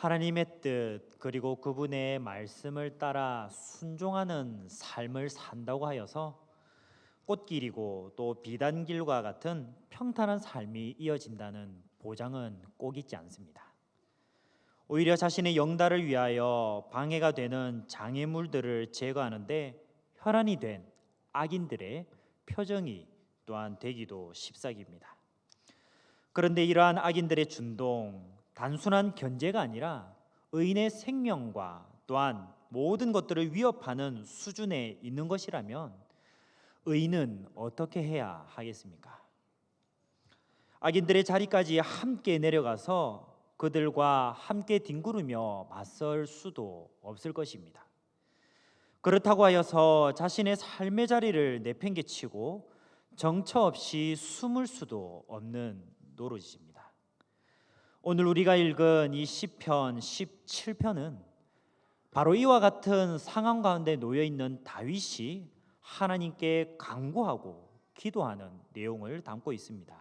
하나님의 뜻 그리고 그분의 말씀을 따라 순종하는 삶을 산다고 하여서 꽃길이고 또 비단길과 같은 평탄한 삶이 이어진다는 보장은 꼭 있지 않습니다. 오히려 자신의 영달을 위하여 방해가 되는 장애물들을 제거하는데 혈안이 된 악인들의 표정이 또한 되기도 십삭입니다. 그런데 이러한 악인들의 준동, 단순한 견제가 아니라 의인의 생명과 또한 모든 것들을 위협하는 수준에 있는 것이라면 의인은 어떻게 해야 하겠습니까? 악인들의 자리까지 함께 내려가서 그들과 함께 뒹구르며 맞설 수도 없을 것입니다. 그렇다고 하여서 자신의 삶의 자리를 내팽개치고 정처 없이 숨을 수도 없는 노릇입니다. 오늘 우리가 읽은 이 시편 17편은 바로 이와 같은 상황 가운데 놓여 있는 다윗이 하나님께 간구하고 기도하는 내용을 담고 있습니다.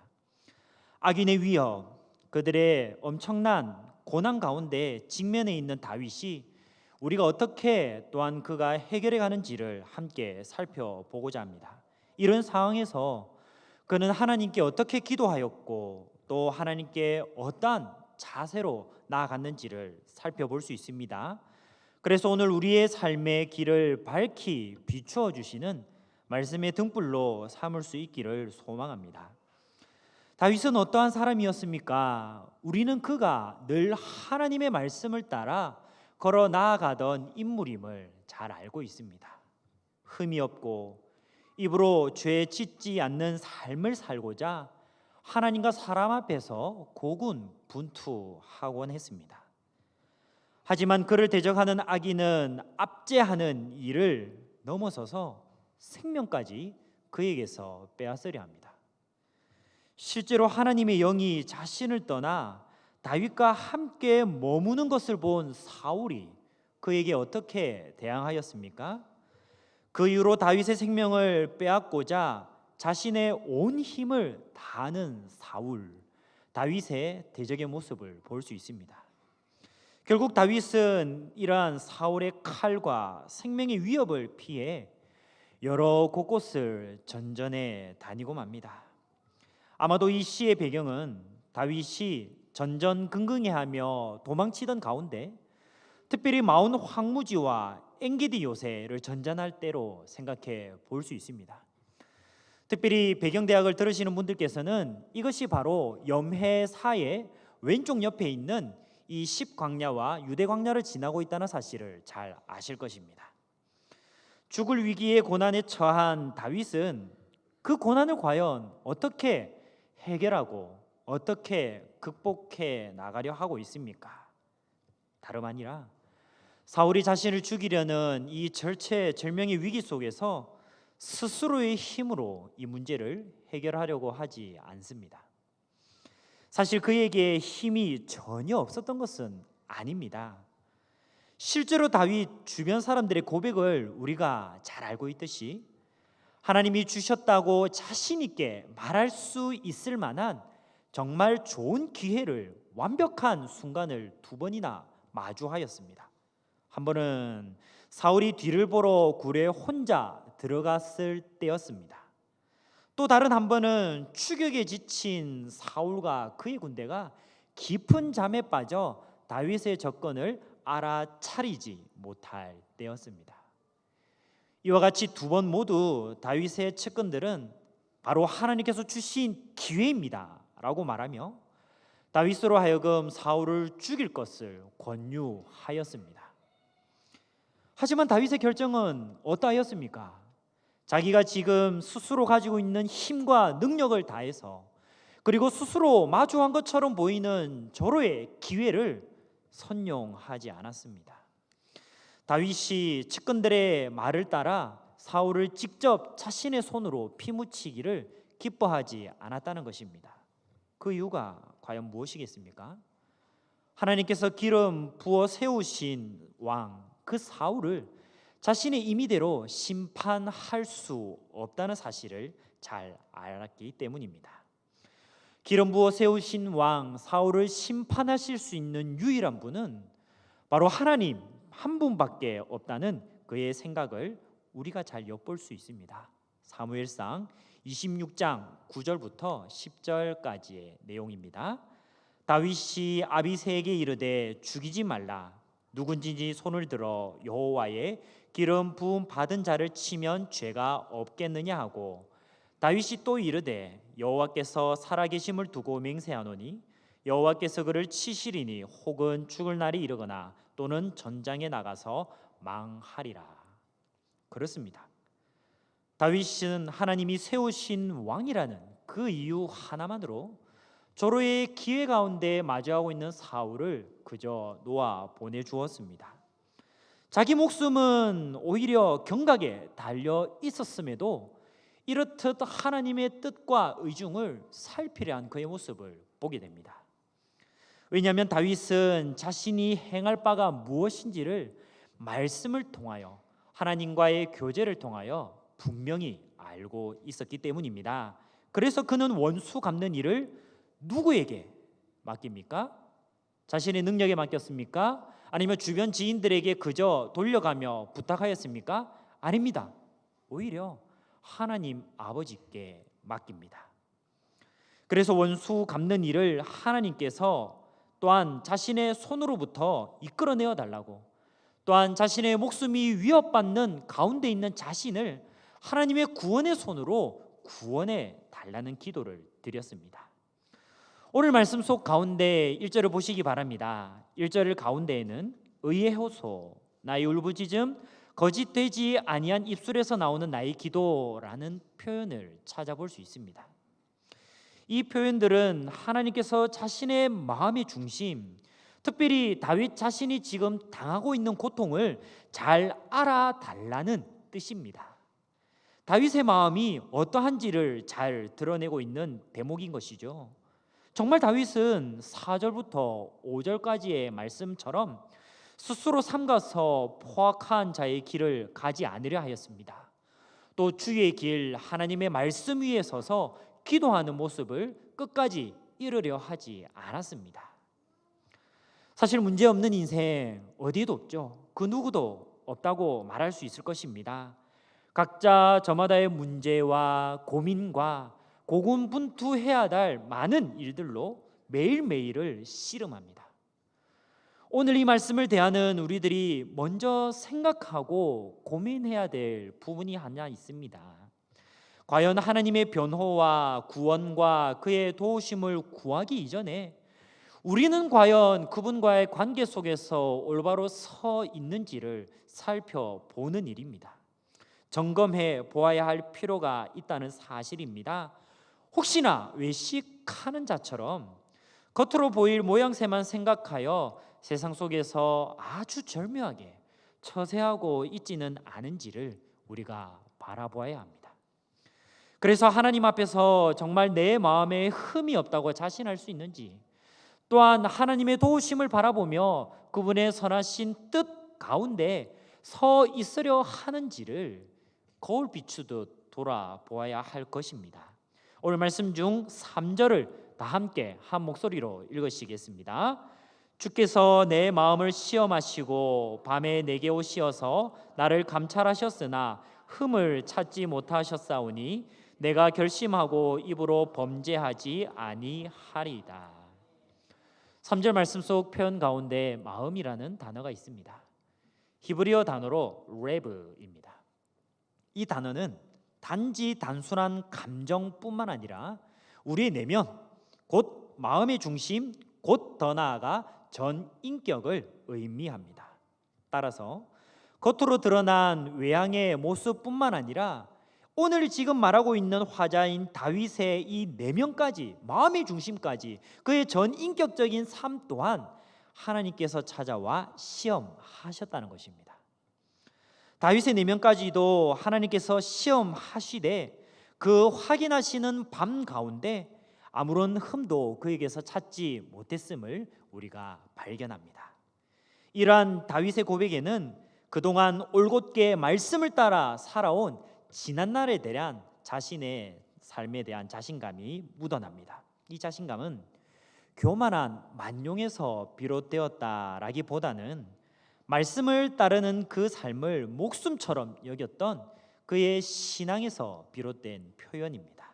악인의 위협, 그들의 엄청난 고난 가운데 직면해 있는 다윗이 우리가 어떻게 또한 그가 해결해 가는지를 함께 살펴보고자 합니다. 이런 상황에서 그는 하나님께 어떻게 기도하였고 또 하나님께 어떠한 자세로 나아갔는지를 살펴볼 수 있습니다. 그래서 오늘 우리의 삶의 길을 밝히 비추어 주시는 말씀의 등불로 삼을 수 있기를 소망합니다. 다윗은 어떠한 사람이었습니까? 우리는 그가 늘 하나님의 말씀을 따라 걸어 나아가던 인물임을 잘 알고 있습니다. 흠이 없고 입으로 죄 짓지 않는 삶을 살고자 하나님과 사람 앞에서 고군분투하곤 했습니다. 하지만 그를 대적하는 악인은 압제하는 일을 넘어서서 생명까지 그에게서 빼앗으려 합니다. 실제로 하나님의 영이 자신을 떠나 다윗과 함께 머무는 것을 본 사울이 그에게 어떻게 대항하였습니까? 그 이후로 다윗의 생명을 빼앗고자 자신의 온 힘을 다하는 사울, 다윗의 대적의 모습을 볼 수 있습니다. 결국 다윗은 이러한 사울의 칼과 생명의 위협을 피해 여러 곳곳을 전전해 다니고 맙니다. 아마도 이 시의 배경은 다윗이 전전긍긍해하며 도망치던 가운데 특별히 마온 황무지와 엔게디 요새를 전전할 때로 생각해 볼 수 있습니다. 특별히 배경대학을 들으시는 분들께서는 이것이 바로 염해사의 왼쪽 옆에 있는 이 십광야와 유대광야를 지나고 있다는 사실을 잘 아실 것입니다. 죽을 위기의 고난에 처한 다윗은 그 고난을 과연 어떻게 해결하고 어떻게 극복해 나가려 하고 있습니까? 다름 아니라 사울이 자신을 죽이려는 이 절체절명의 위기 속에서 스스로의 힘으로 이 문제를 해결하려고 하지 않습니다. 사실 그에게 힘이 전혀 없었던 것은 아닙니다. 실제로 다윗 주변 사람들의 고백을 우리가 잘 알고 있듯이 하나님이 주셨다고 자신 있게 말할 수 있을 만한 정말 좋은 기회를 완벽한 순간을 두 번이나 마주하였습니다. 한 번은 사울이 뒤를 보러 굴에 혼자 들어갔을 때였습니다. 또 다른 한 번은 추격에 지친 사울과 그의 군대가 깊은 잠에 빠져 다윗의 접근을 알아차리지 못할 때였습니다. 이와 같이 두 번 모두 다윗의 측근들은 바로 하나님께서 주신 기회입니다 라고 말하며 다윗으로 하여금 사울을 죽일 것을 권유하였습니다. 하지만 다윗의 결정은 어떠하였습니까? 자기가 지금 스스로 가지고 있는 힘과 능력을 다해서 그리고 스스로 마주한 것처럼 보이는 절호의 기회를 선용하지 않았습니다. 다윗이 측근들의 말을 따라 사울을 직접 자신의 손으로 피묻히기를 기뻐하지 않았다는 것입니다. 그 이유가 과연 무엇이겠습니까? 하나님께서 기름 부어 세우신 왕 그 사울을 자신의 임의대로 심판할 수 없다는 사실을 잘 알았기 때문입니다. 기름 부어 세우신 왕 사울을 심판하실 수 있는 유일한 분은 바로 하나님 한 분밖에 없다는 그의 생각을 우리가 잘 엿볼 수 있습니다. 사무엘상 26장 9절부터 10절까지의 내용입니다. 다윗이 아비새에게 이르되 죽이지 말라. 누군지 손을 들어 여호와의 기름 부음 받은 자를 치면 죄가 없겠느냐 하고, 다윗이 또 이르되 여호와께서 살아계심을 두고 맹세하노니 여호와께서 그를 치시리니 혹은 죽을 날이 이르거나 또는 전장에 나가서 망하리라. 그렇습니다. 다윗은 하나님이 세우신 왕이라는 그 이유 하나만으로 조로의 기회 가운데 마주하고 있는 사울을 그저 놓아 보내주었습니다. 자기 목숨은 오히려 경각에 달려 있었음에도 이렇듯 하나님의 뜻과 의중을 살피려 한 그의 모습을 보게 됩니다. 왜냐하면 다윗은 자신이 행할 바가 무엇인지를 말씀을 통하여, 하나님과의 교제를 통하여 분명히 알고 있었기 때문입니다. 그래서 그는 원수 갚는 일을 누구에게 맡깁니까? 자신의 능력에 맡겼습니까? 아니면 주변 지인들에게 그저 돌려가며 부탁하였습니까? 아닙니다. 오히려 하나님 아버지께 맡깁니다. 그래서 원수 갚는 일을 하나님께서 또한 자신의 손으로부터 이끌어내어 달라고, 또한 자신의 목숨이 위협받는 가운데 있는 자신을 하나님의 구원의 손으로 구원해 달라는 기도를 드렸습니다. 오늘 말씀 속 가운데 1절을 보시기 바랍니다. 1절 가운데에는 의의 호소, 나의 울부짖음, 거짓되지 아니한 입술에서 나오는 나의 기도라는 표현을 찾아볼 수 있습니다. 이 표현들은 하나님께서 자신의 마음의 중심, 특별히 다윗 자신이 지금 당하고 있는 고통을 잘 알아달라는 뜻입니다. 다윗의 마음이 어떠한지를 잘 드러내고 있는 대목인 것이죠. 정말 다윗은 4절부터 5절까지의 말씀처럼 스스로 삼가서 포악한 자의 길을 가지 않으려 하였습니다. 또 주의 길, 하나님의 말씀 위에 서서 기도하는 모습을 끝까지 이루려 하지 않았습니다. 사실 문제없는 인생 어디에도 없죠. 그 누구도 없다고 말할 수 있을 것입니다. 각자 저마다의 문제와 고민과 고군분투해야 할 많은 일들로 매일매일을 씨름합니다. 오늘 이 말씀을 대하는 우리들이 먼저 생각하고 고민해야 될 부분이 하나 있습니다. 과연 하나님의 변호와 구원과 그의 도우심을 구하기 이전에 우리는 과연 그분과의 관계 속에서 올바로 서 있는지를 살펴보는 일입니다. 점검해 보아야 할 필요가 있다는 사실입니다. 혹시나 외식하는 자처럼 겉으로 보일 모양새만 생각하여 세상 속에서 아주 절묘하게 처세하고 있지는 않은지를 우리가 바라보아야 합니다. 그래서 하나님 앞에서 정말 내 마음에 흠이 없다고 자신할 수 있는지, 또한 하나님의 도우심을 바라보며 그분의 선하신 뜻 가운데 서 있으려 하는지를 거울 비추듯 돌아보아야 할 것입니다. 오늘 말씀 중 3절을 다 함께 한 목소리로 읽으시겠습니다. 주께서 내 마음을 시험하시고 밤에 내게 오시어서 나를 감찰하셨으나 흠을 찾지 못하셨사오니 내가 결심하고 입으로 범죄하지 아니하리이다. 3절 말씀 속 표현 가운데 마음이라는 단어가 있습니다. 히브리어 단어로 레브입니다. 이 단어는 단지 단순한 감정뿐만 아니라 우리의 내면, 곧 마음의 중심, 곧 더 나아가 전 인격을 의미합니다. 따라서 겉으로 드러난 외향의 모습뿐만 아니라 오늘 지금 말하고 있는 화자인 다윗의 이 내면까지, 마음의 중심까지, 그의 전 인격적인 삶 또한 하나님께서 찾아와 시험하셨다는 것입니다. 다윗의 내면까지도 하나님께서 시험하시되 그 확인하시는 밤 가운데 아무런 흠도 그에게서 찾지 못했음을 우리가 발견합니다. 이러한 다윗의 고백에는 그동안 올곧게 말씀을 따라 살아온 지난날에 대한 자신의 삶에 대한 자신감이 묻어납니다. 이 자신감은 교만한 만용에서 비롯되었다라기보다는 말씀을 따르는 그 삶을 목숨처럼 여겼던 그의 신앙에서 비롯된 표현입니다.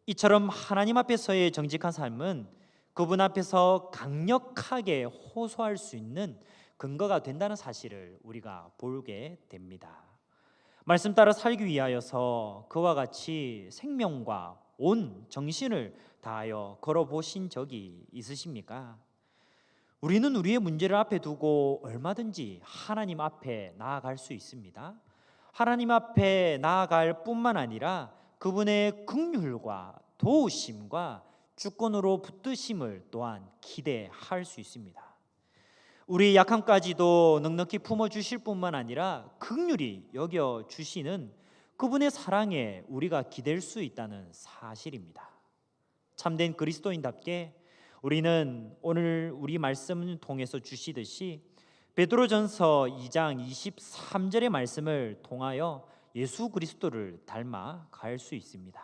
이처럼 하나님 앞에서의 정직한 삶은 그분 앞에서 강력하게 호소할 수 있는 근거가 된다는 사실을 우리가 보게 됩니다. 말씀 따라 살기 위하여서 그와 같이 생명과 온 정신을 다하여 걸어보신 적이 있으십니까? 우리는 우리의 문제를 앞에 두고 얼마든지 하나님 앞에 나아갈 수 있습니다. 하나님 앞에 나아갈 뿐만 아니라 그분의 긍휼과 도우심과 주권으로 붙드심을 또한 기대할 수 있습니다. 우리 약함까지도 넉넉히 품어주실 뿐만 아니라 긍휼히 여겨주시는 그분의 사랑에 우리가 기댈 수 있다는 사실입니다. 참된 그리스도인답게 우리는 오늘 우리 말씀을 통해서 주시듯이 베드로전서 2장 23절의 말씀을 통하여 예수 그리스도를 닮아 갈 수 있습니다.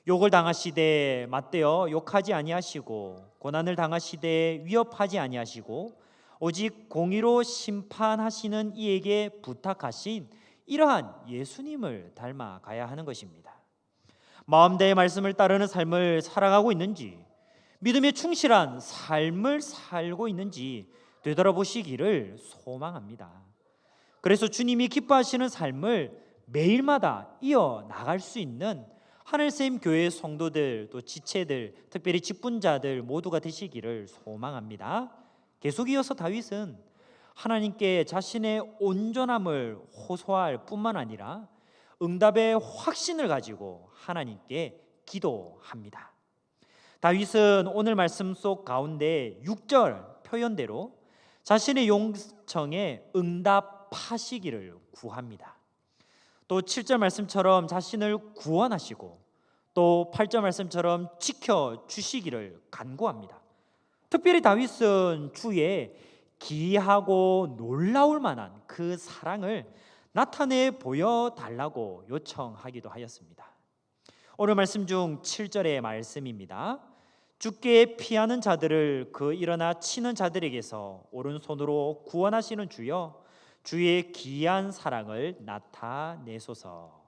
욕을 당하시되 맞대어 욕하지 아니하시고 고난을 당하시되 위협하지 아니하시고 오직 공의로 심판하시는 이에게 부탁하신 이러한 예수님을 닮아 가야 하는 것입니다. 마음대의 말씀을 따르는 삶을 살아가고 있는지, 믿음에 충실한 삶을 살고 있는지 되돌아보시기를 소망합니다. 그래서 주님이 기뻐하시는 삶을 매일마다 이어나갈 수 있는 하늘샘 교회 성도들, 또 지체들, 특별히 직분자들 모두가 되시기를 소망합니다. 계속 이어서 다윗은 하나님께 자신의 온전함을 호소할 뿐만 아니라 응답의 확신을 가지고 하나님께 기도합니다. 다윗은 오늘 말씀 속 가운데 6절 표현대로 자신의 요청에 응답하시기를 구합니다. 또 7절 말씀처럼 자신을 구원하시고 또 8절 말씀처럼 지켜주시기를 간구합니다. 특별히 다윗은 주의 기이하고 놀라울 만한 그 사랑을 나타내 보여달라고 요청하기도 하였습니다. 오늘 말씀 중 7절의 말씀입니다. 주께 피하는 자들을 그 일어나 치는 자들에게서 오른손으로 구원하시는 주여, 주의 기이한 사랑을 나타내소서.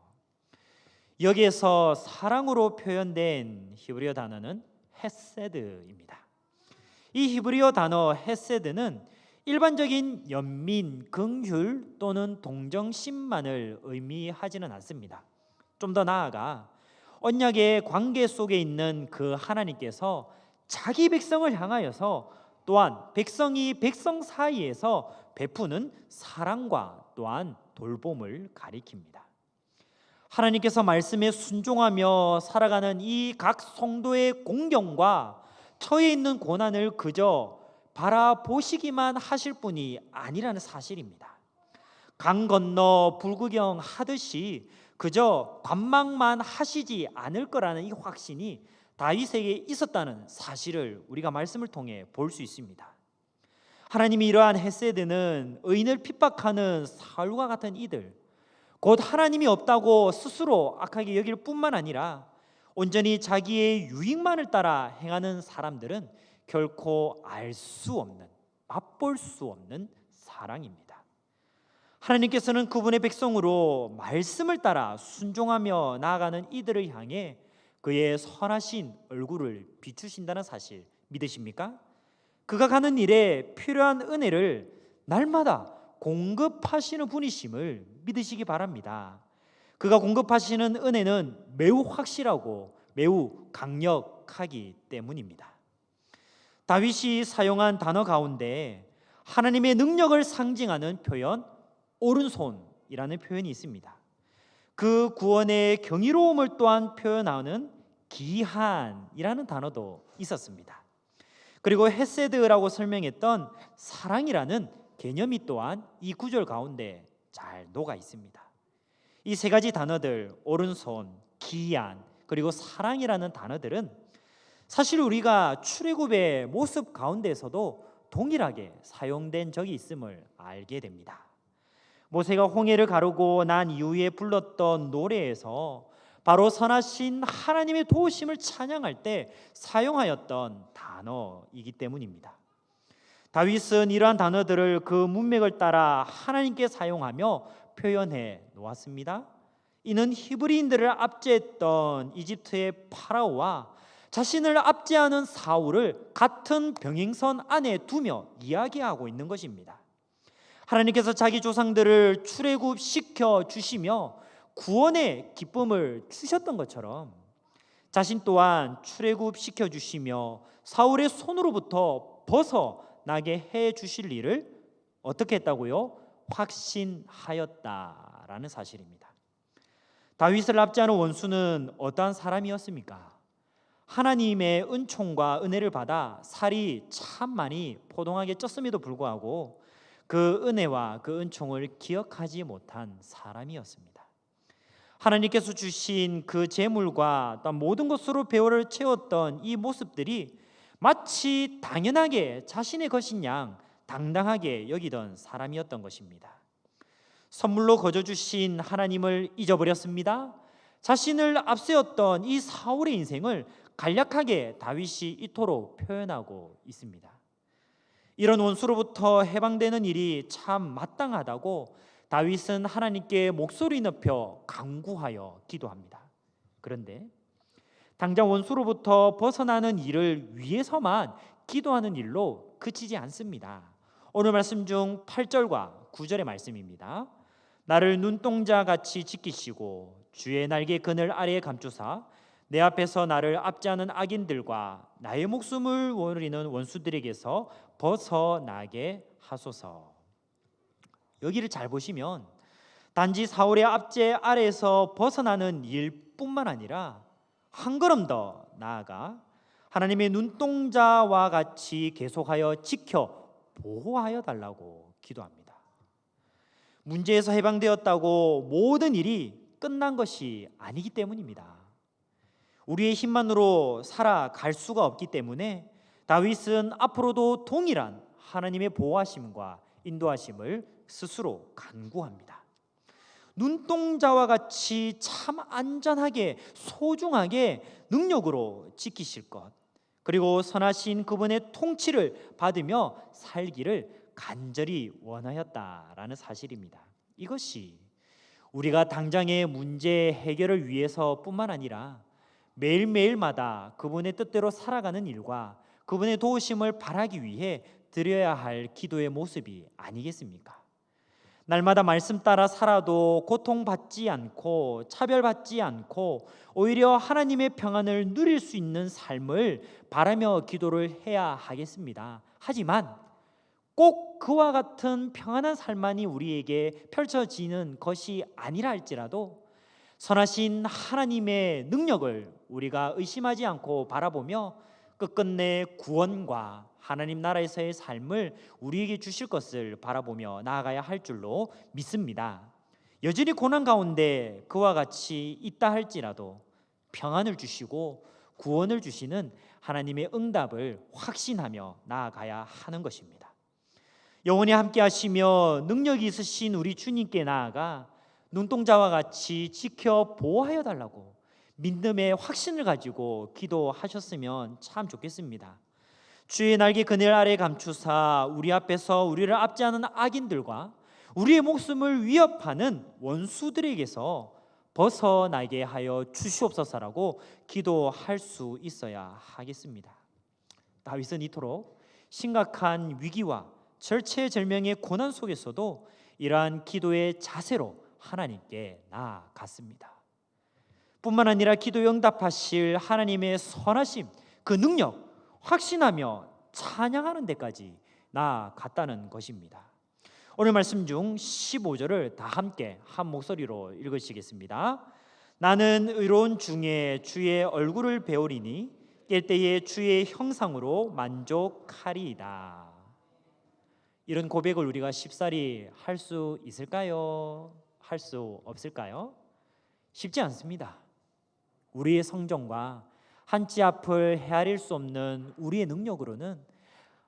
여기에서 사랑으로 표현된 히브리어 단어는 헤세드입니다. 이 히브리어 단어 헤세드는 일반적인 연민, 긍휼 또는 동정심만을 의미하지는 않습니다. 좀 더 나아가 언약의 관계 속에 있는 그 하나님께서 자기 백성을 향하여서 또한 백성이 백성 사이에서 베푸는 사랑과 또한 돌봄을 가리킵니다. 하나님께서 말씀에 순종하며 살아가는 이 각 성도의 공경과 처해 있는 고난을 그저 바라보시기만 하실 분이 아니라는 사실입니다. 강 건너 불구경 하듯이 그저 관망만 하시지 않을 거라는 이 확신이 다윗에게 있었다는 사실을 우리가 말씀을 통해 볼 수 있습니다. 하나님이 이러한 헤세드는 의인을 핍박하는 사울과 같은 이들, 곧 하나님이 없다고 스스로 악하게 여길 뿐만 아니라 온전히 자기의 유익만을 따라 행하는 사람들은 결코 알 수 없는, 맛볼 수 없는 사랑입니다. 하나님께서는 그분의 백성으로 말씀을 따라 순종하며 나아가는 이들을 향해 그의 선하신 얼굴을 비추신다는 사실 믿으십니까? 그가 가는 일에 필요한 은혜를 날마다 공급하시는 분이심을 믿으시기 바랍니다. 그가 공급하시는 은혜는 매우 확실하고 매우 강력하기 때문입니다. 다윗이 사용한 단어 가운데 하나님의 능력을 상징하는 표현 오른손이라는 표현이 있습니다. 그 구원의 경이로움을 또한 표현하는 기한이라는 단어도 있었습니다. 그리고 헤세드라고 설명했던 사랑이라는 개념이 또한 이 구절 가운데 잘 녹아 있습니다. 이 세 가지 단어들, 오른손, 기한, 그리고 사랑이라는 단어들은 사실 우리가 출애굽의 모습 가운데서도 동일하게 사용된 적이 있음을 알게 됩니다. 모세가 홍해를 가르고 난 이후에 불렀던 노래에서 바로 선하신 하나님의 도우심을 찬양할 때 사용하였던 단어이기 때문입니다. 다윗은 이러한 단어들을 그 문맥을 따라 하나님께 사용하며 표현해 놓았습니다. 이는 히브리인들을 압제했던 이집트의 파라오와 자신을 압제하는 사울을 같은 병행선 안에 두며 이야기하고 있는 것입니다. 하나님께서 자기 조상들을 출애굽시켜 주시며 구원의 기쁨을 주셨던 것처럼 자신 또한 출애굽시켜 주시며 사울의 손으로부터 벗어나게 해 주실 일을 어떻게 했다고요? 확신하였다라는 사실입니다. 다윗을 압제하는 원수는 어떠한 사람이었습니까? 하나님의 은총과 은혜를 받아 살이 참 많이 포동하게 쪘음에도 불구하고 그 은혜와 그 은총을 기억하지 못한 사람이었습니다. 하나님께서 주신 그 재물과 또 모든 것으로 배후를 채웠던 이 모습들이 마치 당연하게 자신의 것인 양 당당하게 여기던 사람이었던 것입니다. 선물로 거저 주신 하나님을 잊어버렸습니다. 자신을 앞세웠던 이 사울의 인생을 간략하게 다윗이 이토록 표현하고 있습니다. 이런 원수로부터 해방되는 일이 참 마땅하다고 다윗은 하나님께 목소리 높여 간구하여 기도합니다. 그런데 당장 원수로부터 벗어나는 일을 위해서만 기도하는 일로 그치지 않습니다. 오늘 말씀 중 8절과 9절의 말씀입니다. 나를 눈동자같이 지키시고 주의 날개 그늘 아래에 감추사 내 앞에서 나를 압제하는 악인들과 나의 목숨을 노리는 원수들에게서 벗어나게 하소서. 여기를 잘 보시면 단지 사울의 압제 아래에서 벗어나는 일뿐만 아니라 한 걸음 더 나아가 하나님의 눈동자와 같이 계속하여 지켜 보호하여 달라고 기도합니다. 문제에서 해방되었다고 모든 일이 끝난 것이 아니기 때문입니다. 우리의 힘만으로 살아갈 수가 없기 때문에 다윗은 앞으로도 동일한 하나님의 보호하심과 인도하심을 스스로 간구합니다. 눈동자와 같이 참 안전하게 소중하게 능력으로 지키실 것, 그리고 선하신 그분의 통치를 받으며 살기를 간절히 원하였다라는 사실입니다. 이것이 우리가 당장의 문제 해결을 위해서뿐만 아니라 매일매일마다 그분의 뜻대로 살아가는 일과 그분의 도우심을 바라기 위해 드려야 할 기도의 모습이 아니겠습니까? 날마다 말씀 따라 살아도 고통받지 않고 차별받지 않고 오히려 하나님의 평안을 누릴 수 있는 삶을 바라며 기도를 해야 하겠습니다. 하지만 꼭 그와 같은 평안한 삶만이 우리에게 펼쳐지는 것이 아니라 할지라도 선하신 하나님의 능력을 우리가 의심하지 않고 바라보며 끝끝내 구원과 하나님 나라에서의 삶을 우리에게 주실 것을 바라보며 나아가야 할 줄로 믿습니다. 여전히 고난 가운데 그와 같이 있다 할지라도 평안을 주시고 구원을 주시는 하나님의 응답을 확신하며 나아가야 하는 것입니다. 영원히 함께 하시며 능력이 있으신 우리 주님께 나아가 눈동자와 같이 지켜 보호하여 달라고 믿음의 확신을 가지고 기도하셨으면 참 좋겠습니다. 주의 날개 그늘 아래 감추사 우리 앞에서 우리를 압제하는 악인들과 우리의 목숨을 위협하는 원수들에게서 벗어나게 하여 주시옵소서라고 기도할 수 있어야 하겠습니다. 다윗은 이토록 심각한 위기와 절체절명의 고난 속에서도 이러한 기도의 자세로 하나님께 나아갔습니다. 뿐만 아니라 기도에 응답하실 하나님의 선하심, 그 능력 확신하며 찬양하는 데까지 나아갔다는 것입니다. 오늘 말씀 중 15절을 다 함께 한 목소리로 읽으시겠습니다. 나는 의로운 중에 주의 얼굴을 배우리니 깰 때에 주의 형상으로 만족하리이다. 이런 고백을 우리가 쉽사리 할 수 있을까요? 할 수 없을까요? 쉽지 않습니다. 우리의 성정과 한치 앞을 헤아릴 수 없는 우리의 능력으로는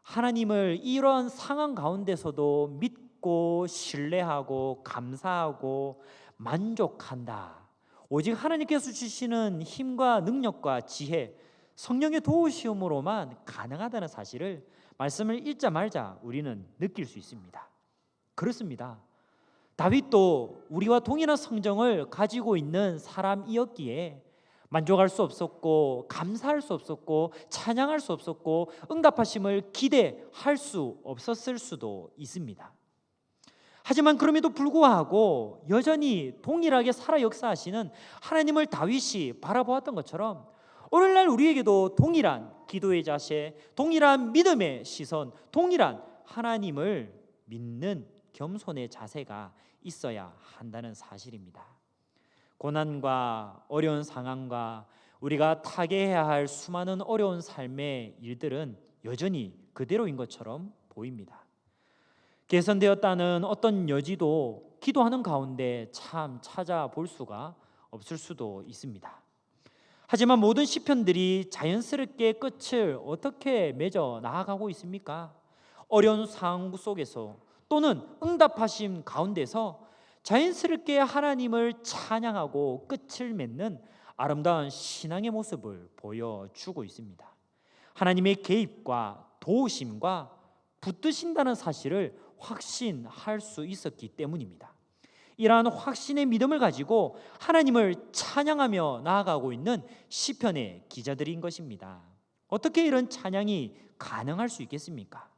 하나님을 이런 상황 가운데서도 믿고 신뢰하고 감사하고 만족한다, 오직 하나님께서 주시는 힘과 능력과 지혜, 성령의 도우심으로만 가능하다는 사실을 말씀을 읽자마자 우리는 느낄 수 있습니다. 그렇습니다. 다윗도 우리와 동일한 성정을 가지고 있는 사람이었기에 만족할 수 없었고, 감사할 수 없었고, 찬양할 수 없었고, 응답하심을 기대할 수 없었을 수도 있습니다. 하지만 그럼에도 불구하고 여전히 동일하게 살아 역사하시는 하나님을 다윗이 바라보았던 것처럼 오늘날 우리에게도 동일한 기도의 자세, 동일한 믿음의 시선, 동일한 하나님을 믿는 겸손의 자세가 있어야 한다는 사실입니다. 고난과 어려운 상황과 우리가 타개해야 할 수많은 어려운 삶의 일들은 여전히 그대로인 것처럼 보입니다. 개선되었다는 어떤 여지도 기도하는 가운데 참 찾아볼 수가 없을 수도 있습니다. 하지만 모든 시편들이 자연스럽게 끝을 어떻게 맺어 나아가고 있습니까? 어려운 상황 속에서 또는 응답하심 가운데서 자연스럽게 하나님을 찬양하고 끝을 맺는 아름다운 신앙의 모습을 보여주고 있습니다. 하나님의 개입과 도우심과 붙드신다는 사실을 확신할 수 있었기 때문입니다. 이러한 확신의 믿음을 가지고 하나님을 찬양하며 나아가고 있는 시편의 기자들인 것입니다. 어떻게 이런 찬양이 가능할 수 있겠습니까?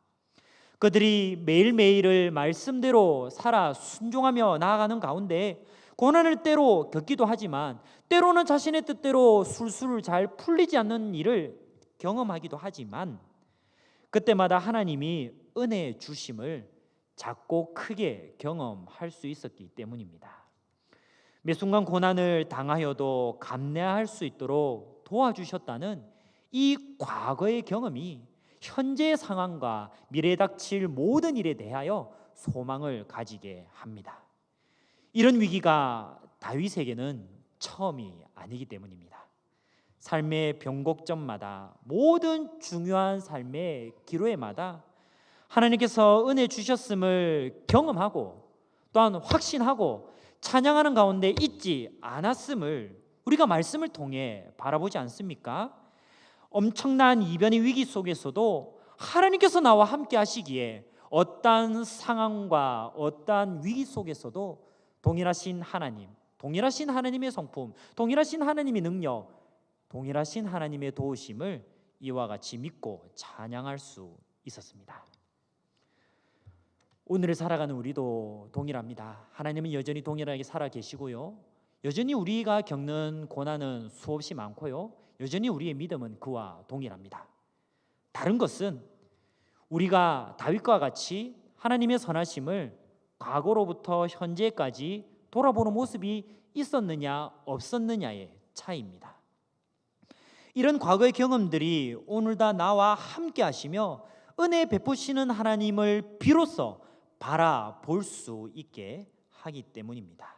그들이 매일매일을 말씀대로 살아 순종하며 나아가는 가운데 고난을 때로 겪기도 하지만 때로는 자신의 뜻대로 술술 잘 풀리지 않는 일을 경험하기도 하지만 그때마다 하나님이 은혜 주심을 작고 크게 경험할 수 있었기 때문입니다. 매 순간 고난을 당하여도 감내할 수 있도록 도와주셨다는 이 과거의 경험이 현재의 상황과 미래에 닥칠 모든 일에 대하여 소망을 가지게 합니다. 이런 위기가 다윗에게는 처음이 아니기 때문입니다. 삶의 변곡점마다 모든 중요한 삶의 기로에마다 하나님께서 은혜 주셨음을 경험하고 또한 확신하고 찬양하는 가운데 잊지 않았음을 우리가 말씀을 통해 바라보지 않습니까? 엄청난 이변의 위기 속에서도 하나님께서 나와 함께 하시기에 어떠한 상황과 어떠한 위기 속에서도 동일하신 하나님, 동일하신 하나님의 성품, 동일하신 하나님의 능력, 동일하신 하나님의 도우심을 이와 같이 믿고 찬양할 수 있었습니다. 오늘을 살아가는 우리도 동일합니다. 하나님은 여전히 동일하게 살아 계시고요, 여전히 우리가 겪는 고난은 수없이 많고요, 여전히 우리의 믿음은 그와 동일합니다. 다른 것은 우리가 다윗과 같이 하나님의 선하심을 과거로부터 현재까지 돌아보는 모습이 있었느냐 없었느냐의 차이입니다. 이런 과거의 경험들이 오늘 다 나와 함께 하시며 은혜 베푸시는 하나님을 비로소 바라볼 수 있게 하기 때문입니다.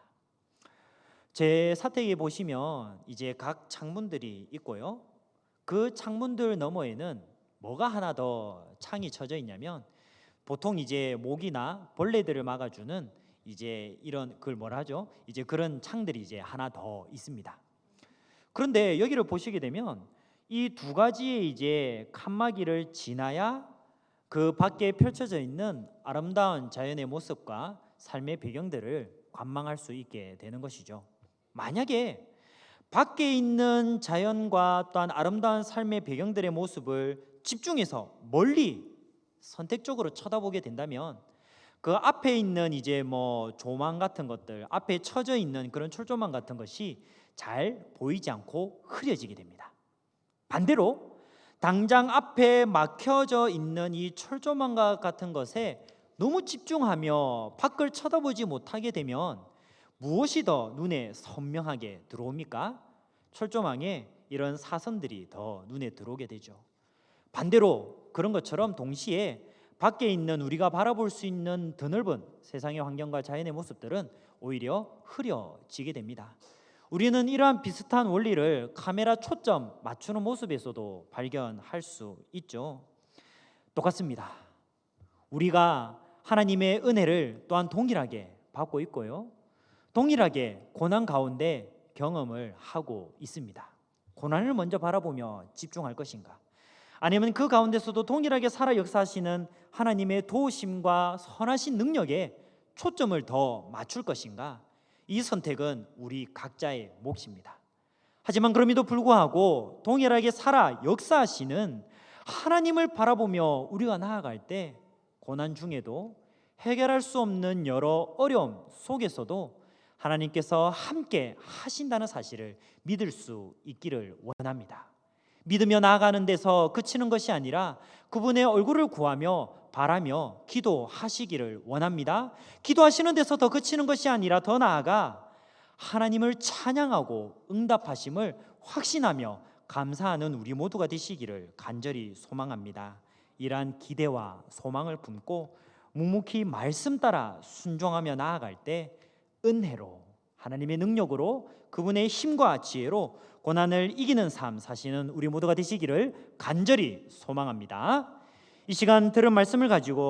제 사택에 보시면 이제 각 창문들이 있고요, 그 창문들 너머에는 뭐가 하나 더 창이 쳐져 있냐면 보통 이제 모기나 벌레들을 막아주는 이제 이런 그걸 뭐라 하죠? 이제 그런 창들이 이제 하나 더 있습니다. 그런데 여기를 보시게 되면 이 두 가지의 이제 칸막이를 지나야 그 밖에 펼쳐져 있는 아름다운 자연의 모습과 삶의 배경들을 관망할 수 있게 되는 것이죠. 만약에 밖에 있는 자연과 또한 아름다운 삶의 배경들의 모습을 집중해서 멀리 선택적으로 쳐다보게 된다면 그 앞에 있는 이제 뭐 조망 같은 것들, 앞에 쳐져 있는 그런 철조망 같은 것이 잘 보이지 않고 흐려지게 됩니다. 반대로 당장 앞에 막혀져 있는 이 철조망 같은 것에 너무 집중하며 밖을 쳐다보지 못하게 되면 무엇이 더 눈에 선명하게 들어옵니까? 철조망에 이런 사선들이 더 눈에 들어오게 되죠. 반대로 그런 것처럼 동시에 밖에 있는 우리가 바라볼 수 있는 드넓은 세상의 환경과 자연의 모습들은 오히려 흐려지게 됩니다. 우리는 이러한 비슷한 원리를 카메라 초점 맞추는 모습에서도 발견할 수 있죠. 똑같습니다. 우리가 하나님의 은혜를 또한 동일하게 받고 있고요, 동일하게 고난 가운데 경험을 하고 있습니다. 고난을 먼저 바라보며 집중할 것인가? 아니면 그 가운데서도 동일하게 살아 역사하시는 하나님의 도우심과 선하신 능력에 초점을 더 맞출 것인가? 이 선택은 우리 각자의 몫입니다. 하지만 그럼에도 불구하고 동일하게 살아 역사하시는 하나님을 바라보며 우리가 나아갈 때 고난 중에도 해결할 수 없는 여러 어려움 속에서도 하나님께서 함께 하신다는 사실을 믿을 수 있기를 원합니다. 믿으며 나아가는 데서 그치는 것이 아니라 그분의 얼굴을 구하며 바라며 기도하시기를 원합니다. 기도하시는 데서 더 그치는 것이 아니라 더 나아가 하나님을 찬양하고 응답하심을 확신하며 감사하는 우리 모두가 되시기를 간절히 소망합니다. 이러한 기대와 소망을 품고 묵묵히 말씀 따라 순종하며 나아갈 때 은혜로 하나님의 능력으로 그분의 힘과 지혜로 고난을 이기는 삶 사시는 우리 모두가 되시기를 간절히 소망합니다. 이 시간 들은 말씀을 가지고